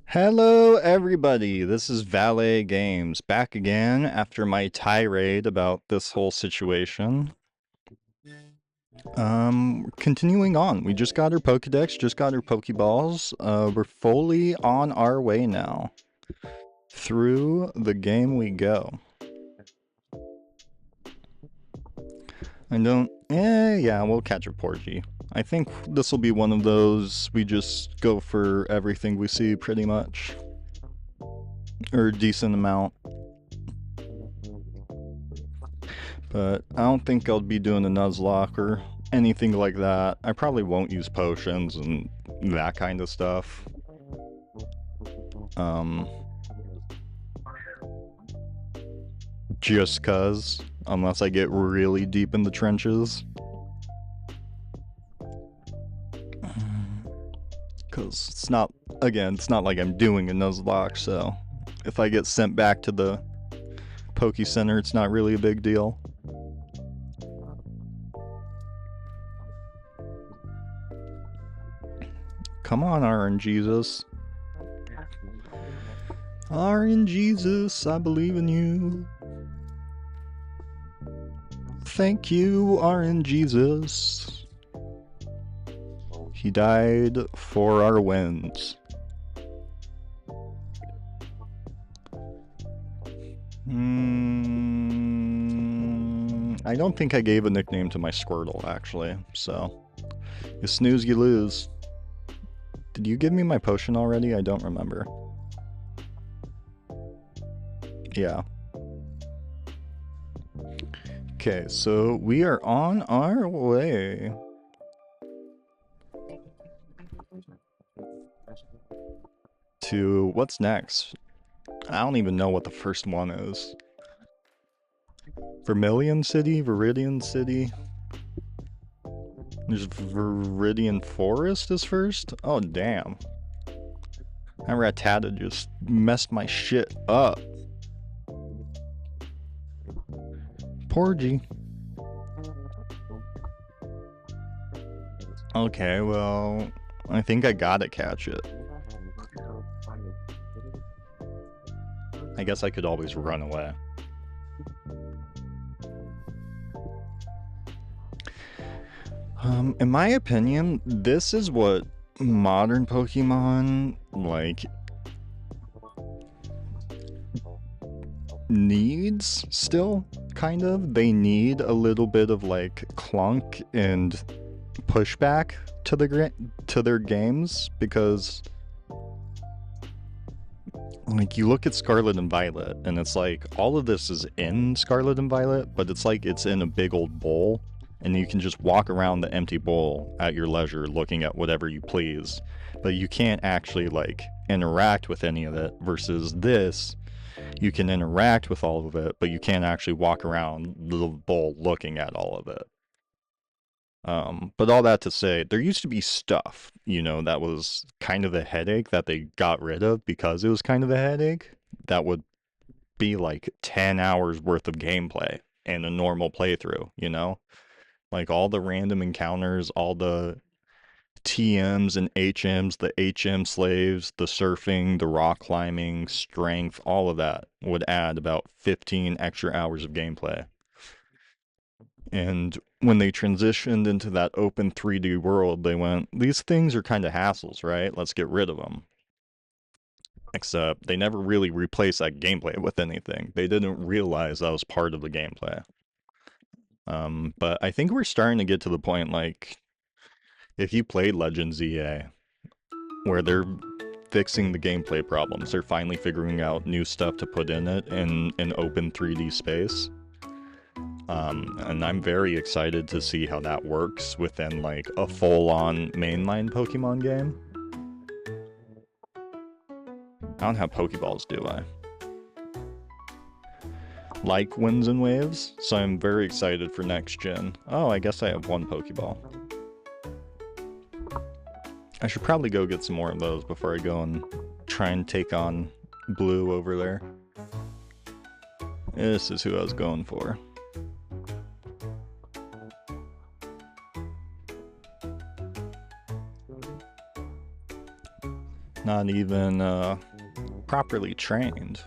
Hello, everybody. This is Valet Games back again after my tirade about this whole situation. Continuing on. We just got our Pokedex, just got our Pokeballs. We're fully on our way now. Through the game we go. Yeah, we'll catch a Porgy. I think this will be one of those we just go for everything we see pretty much. Or a decent amount. But I don't think I'll be doing a Nuzlocke or anything like that. I probably won't use potions and that kind of stuff. Just cuz, unless I get really deep in the trenches. Cause it's not like I'm doing a Nuzlocke, so if I get sent back to the Poke Center, it's not really a big deal. Come on, RNGesus. RNGesus, I believe in you. Thank you, RNGesus. He died for our wins. I don't think I gave a nickname to my Squirtle, actually, so you snooze, you lose. Did you give me my potion already? I don't remember. Yeah. Okay, so we are on our way. To what's next? I don't even know what the first one is. Vermilion City? Viridian City? There's Viridian Forest is first? Oh, damn. That Rattata just messed my shit up. Porgy. Okay, well, I think I gotta catch it. I guess I could always run away. In my opinion, this is what modern Pokemon, like, needs still, kind of. They need a little bit of, like, clunk and pushback to their games, because like you look at Scarlet and Violet and it's like all of this is in Scarlet and Violet, but it's like it's in a big old bowl and you can just walk around the empty bowl at your leisure looking at whatever you please, but you can't actually like interact with any of it. Versus this, you can interact with all of it, but you can't actually walk around the bowl looking at all of it. But all that to say, there used to be stuff, that was kind of a headache that they got rid of because it was kind of a headache. That would be like 10 hours worth of gameplay in a normal playthrough. Like all the random encounters, all the TMs and HMs, the HM slaves, the surfing, the rock climbing, strength, all of that would add about 15 extra hours of gameplay. And when they transitioned into that open 3D world, they went, these things are kind of hassles, right? Let's get rid of them. Except they never really replaced that gameplay with anything. They didn't realize that was part of the gameplay. But I think we're starting to get to the point, like, if you played Legends EA, where they're fixing the gameplay problems, they're finally figuring out new stuff to put in it in an open 3D space. And I'm very excited to see how that works within like a full-on mainline Pokemon game. I don't have Pokeballs, do I? Like Winds and Waves, so I'm very excited for next gen. Oh, I guess I have one Pokeball. I should probably go get some more of those before I go and try and take on Blue over there. This is who I was going for. not even properly trained.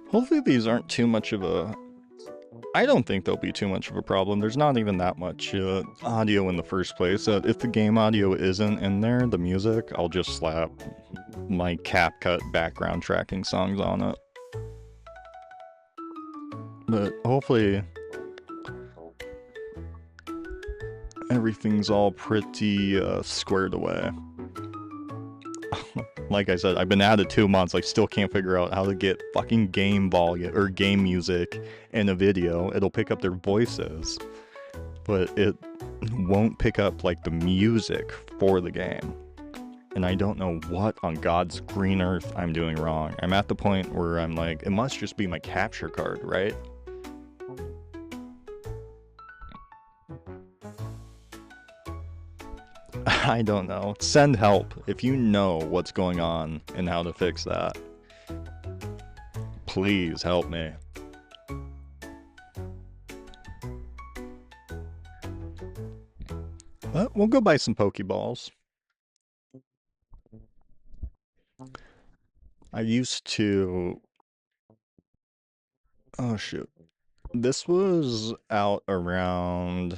Hopefully these aren't too much of a... I don't think they'll be too much of a problem. There's not even that much audio in the first place. If the game audio isn't in there, the music, I'll just slap my CapCut background tracking songs on it. But hopefully everything's all pretty squared away. Like I said, I've been at it 2 months. I still can't figure out how to get fucking game volume or game music in a video. It'll pick up their voices, but it won't pick up like the music for the game. And I don't know what on God's green earth I'm doing wrong. I'm at the point where I'm like, it must just be my capture card, right? I don't know. Send help if you know what's going on and how to fix that. Please help me. But we'll go buy some Pokeballs. I used to... Oh shoot. This was out around...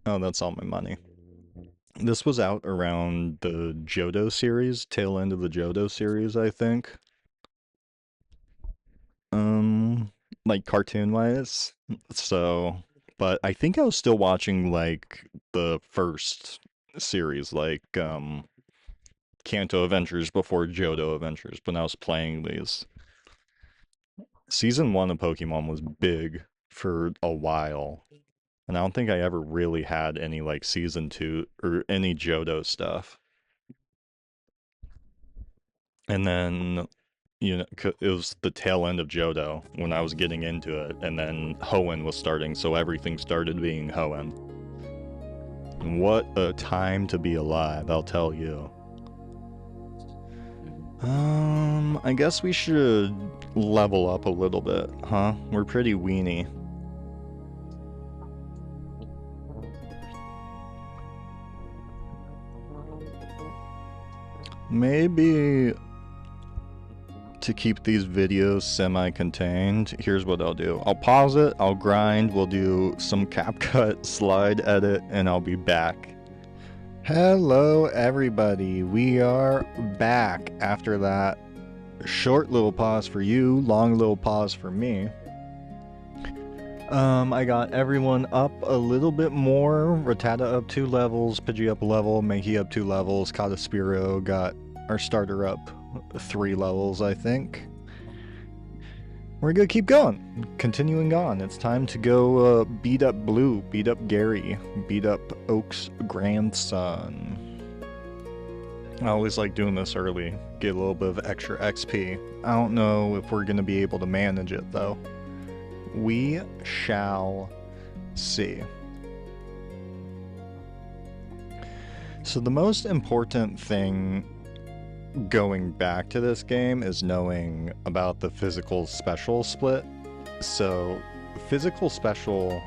Oh, that's all my money. This was out around the Johto series, tail end of the Johto series, I think. Like cartoon-wise. So, but I think I was still watching like the first series, like Kanto Adventures before Johto Adventures, when I was playing these. Season 1 of Pokemon was big for a while. And I don't think I ever really had any like season 2 or any Johto stuff. And then, you know, it was the tail end of Johto when I was getting into it, and then Hoenn was starting, so everything started being Hoenn. And what a time to be alive, I'll tell you. I guess we should level up a little bit, huh? We're pretty weenie. Maybe to keep these videos semi-contained, here's what I'll do. I'll pause it, I'll grind, we'll do some CapCut slide edit, and I'll be back. Hello everybody, we are back after that short little pause for you, long little pause for me. I got everyone up a little bit more. Rattata up 2 levels, Pidgey up a level, Mankey up 2 levels, Cataspiro got our starter up 3 levels, I think. We're gonna keep going, continuing on. It's time to go beat up Blue, beat up Gary, beat up Oak's grandson. I always like doing this early, get a little bit of extra XP. I don't know if we're gonna be able to manage it though. We shall see. So the most important thing going back to this game is knowing about the physical special split. So physical special,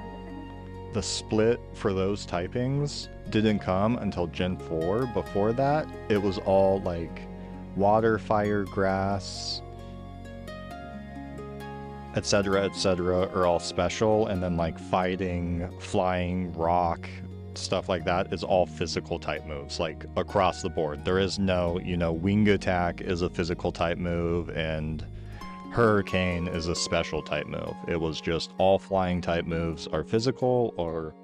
the split for those typings didn't come until Gen 4. Before that, it was all like water, fire, grass, etc., are all special, and then like fighting, flying, rock, stuff like that is all physical type moves, like across the board. There is no, you know, wing attack is a physical type move and hurricane is a special type move. It was just all flying type moves are physical or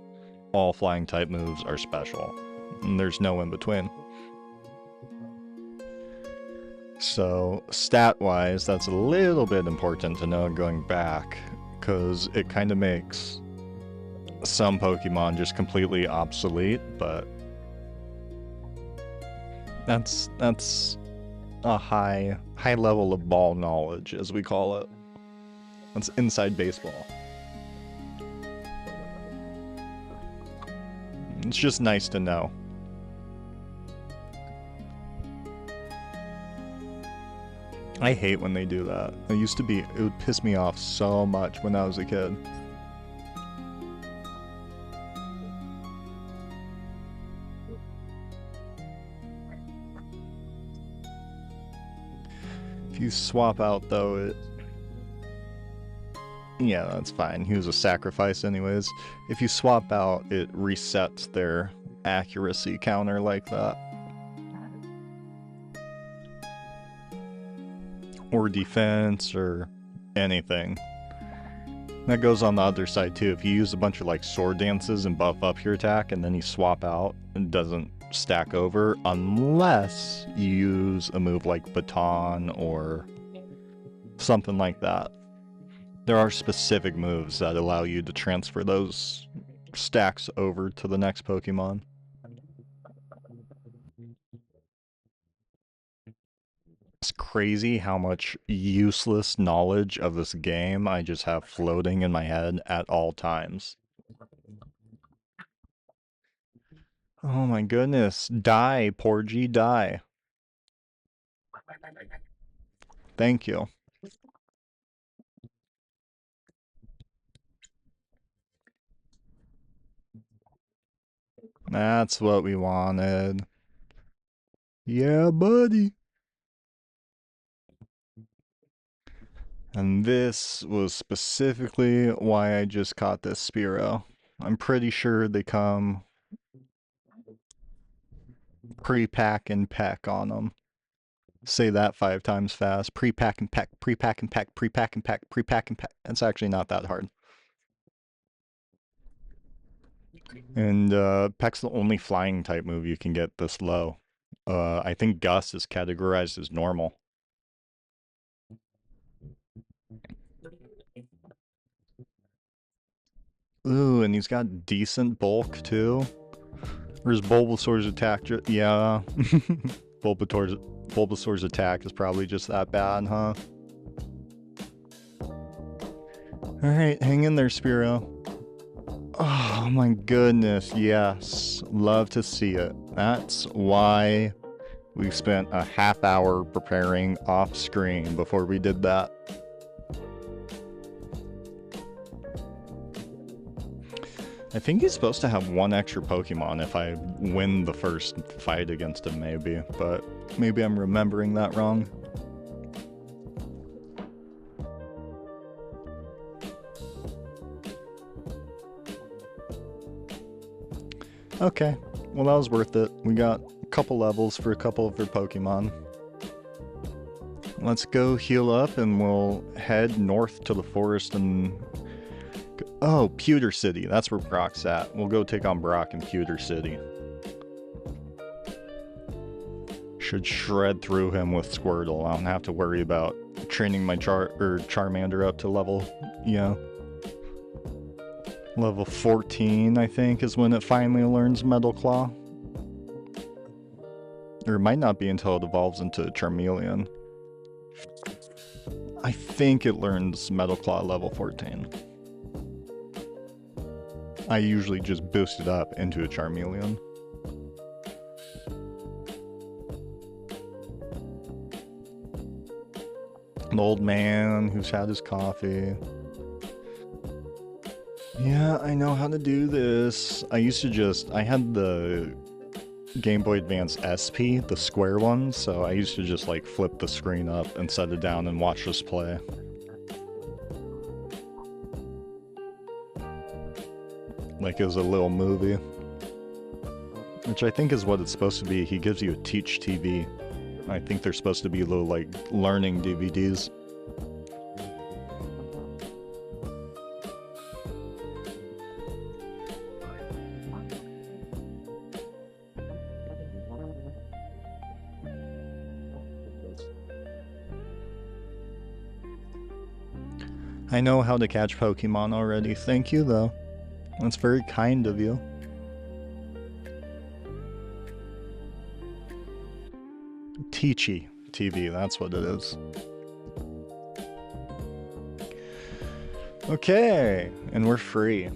all flying type moves are special. And there's no in between. So stat-wise, that's a little bit important to know going back, because it kind of makes some Pokemon just completely obsolete, but that's a high level of ball knowledge, as we call it. That's inside baseball. It's just nice to know. I hate when they do that. It would piss me off so much when I was a kid. If you swap out, though, it... Yeah, that's fine. He was a sacrifice anyways. If you swap out, it resets their accuracy counter like that. Or defense, or anything. That goes on the other side too. If you use a bunch of like sword dances and buff up your attack, and then you swap out, it doesn't stack over unless you use a move like Baton or something like that. There are specific moves that allow you to transfer those stacks over to the next Pokemon. It's crazy how much useless knowledge of this game I just have floating in my head at all times. Oh my goodness. Die, Porgy, die. Thank you. That's what we wanted. Yeah, buddy. And this was specifically why I just caught this Spearow. I'm pretty sure they come pre-pack and peck on them. Say that 5 times fast. Pre-pack and peck, pre-pack and peck, pre-pack and peck, pre-pack and peck. It's actually not that hard. And Peck's the only flying type move you can get this low. I think Gus is categorized as normal. Ooh, and he's got decent bulk too. Or is Bulbasaur's attack yeah. Bulbasaur's attack is probably just that bad, huh? Alright, hang in there, Spearow. Oh my goodness, yes. Love to see it. That's why we spent a half hour preparing off screen before we did that. I think he's supposed to have 1 extra Pokemon if I win the first fight against him, maybe. But maybe I'm remembering that wrong. Okay, well that was worth it. We got a couple levels for a couple of their Pokemon. Let's go heal up and we'll head north to the forest and... Oh, Pewter City. That's where Brock's at. We'll go take on Brock in Pewter City. Should shred through him with Squirtle. I don't have to worry about training my Charmander up to level, level 14, I think, is when it finally learns Metal Claw. Or it might not be until it evolves into Charmeleon. I think it learns Metal Claw level 14. I usually just boost it up into a Charmeleon. An old man who's had his coffee. Yeah, I know how to do this. I had the Game Boy Advance SP, the square one, so I used to just like flip the screen up and set it down and watch this play. Like it was a little movie. Which I think is what it's supposed to be. He gives you a Teach TV. I think they're supposed to be little, like, learning DVDs. I know how to catch Pokemon already. Thank you, though. That's very kind of you. Teachy TV, that's what it is. Okay, and we're free.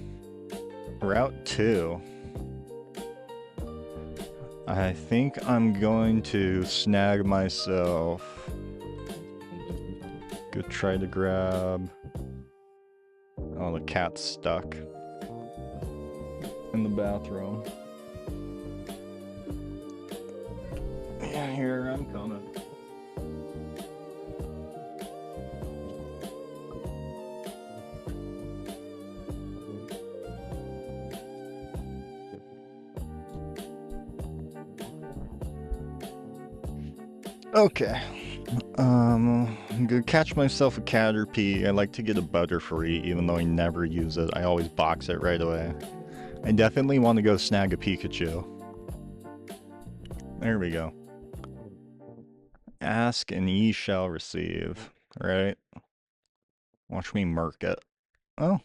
Route 2. I think I'm going to snag myself. Go try to grab... Oh, the cat's stuck in the bathroom. Yeah, here, I'm coming. Okay. I'm gonna catch myself a Caterpie. I like to get a Butterfree, even though I never use it. I always box it right away. I definitely want to go snag a Pikachu. There we go. Ask and ye shall receive. Right? Watch me murk it. Oh.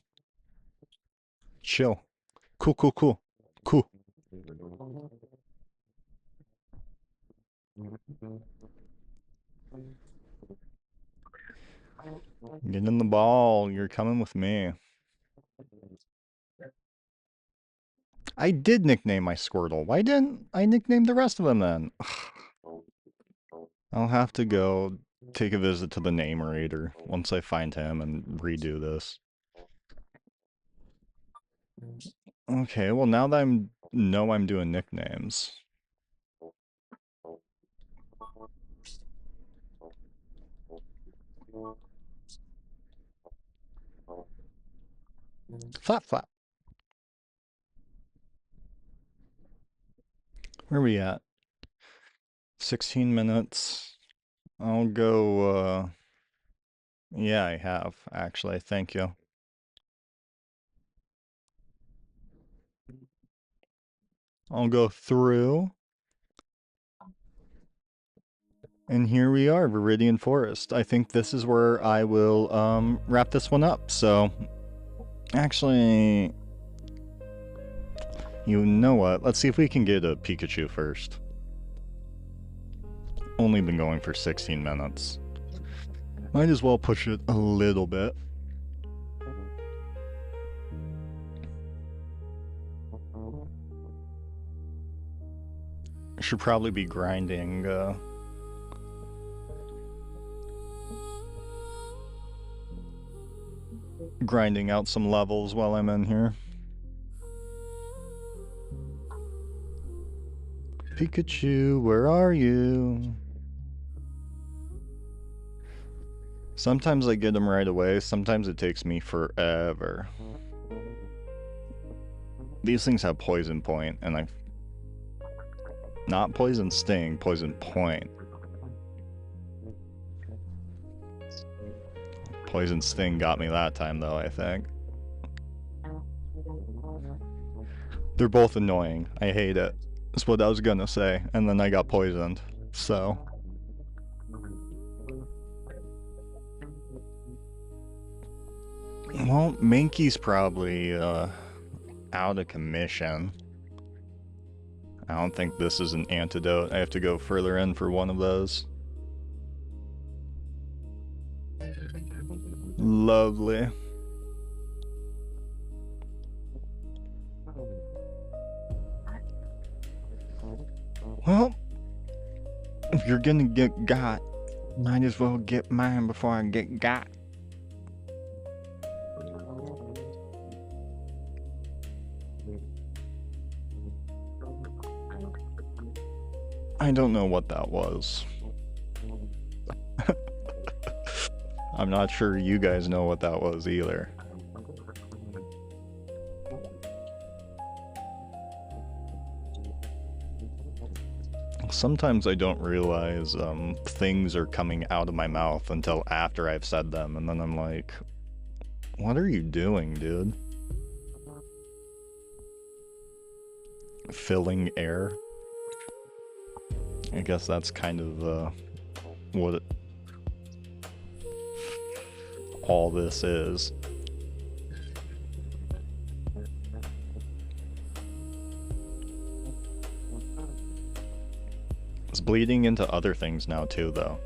Chill. Cool, cool, cool. Cool. Get in the ball. You're coming with me. I did nickname my Squirtle. Why didn't I nickname the rest of them then? I'll have to go take a visit to the name reader once I find him and redo this. Okay, well now that I'm doing nicknames. Flap flap. Where are we at? 16 minutes. I'll go, yeah, I have, actually. Thank you. I'll go through. And here we are, Viridian Forest. I think this is where I will wrap this one up. So, actually, you know what? Let's see if we can get a Pikachu first. Only been going for 16 minutes. Might as well push it a little bit. Should probably be grinding grinding out some levels while I'm in here. Pikachu, where are you? Sometimes I get them right away, sometimes it takes me forever. These things have poison point, and I... Not poison sting, poison point. Poison sting got me that time though, I think. They're both annoying. I hate it. That's what I was gonna say, and then I got poisoned, so... Well, Mankey's probably out of commission. I don't think this is an antidote. I have to go further in for one of those. Lovely. Well, if you're gonna get got, might as well get mine before I get got. I don't know what that was. I'm not sure you guys know what that was either. Sometimes I don't realize things are coming out of my mouth until after I've said them, and then I'm like, what are you doing, dude? Filling air? I guess that's kind of what all this is. It's bleeding into other things now too, though.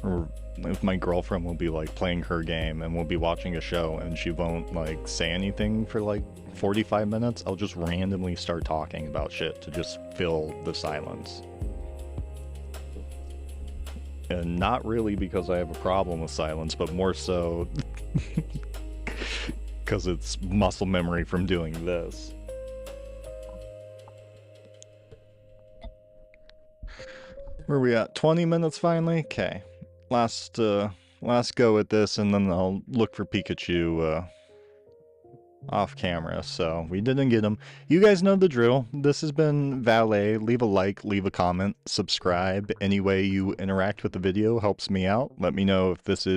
Or if my girlfriend will be like playing her game and we'll be watching a show and she won't like say anything for like 45 minutes, I'll just randomly start talking about shit to just fill the silence. And not really because I have a problem with silence, but more so because it's muscle memory from doing this. Where are we at? 20 minutes finally? Okay. Last go at this, and then I'll look for Pikachu off camera, so we didn't get him. You guys know the drill. This has been Valet. Leave a like, leave a comment, subscribe. Any way you interact with the video helps me out. Let me know if this is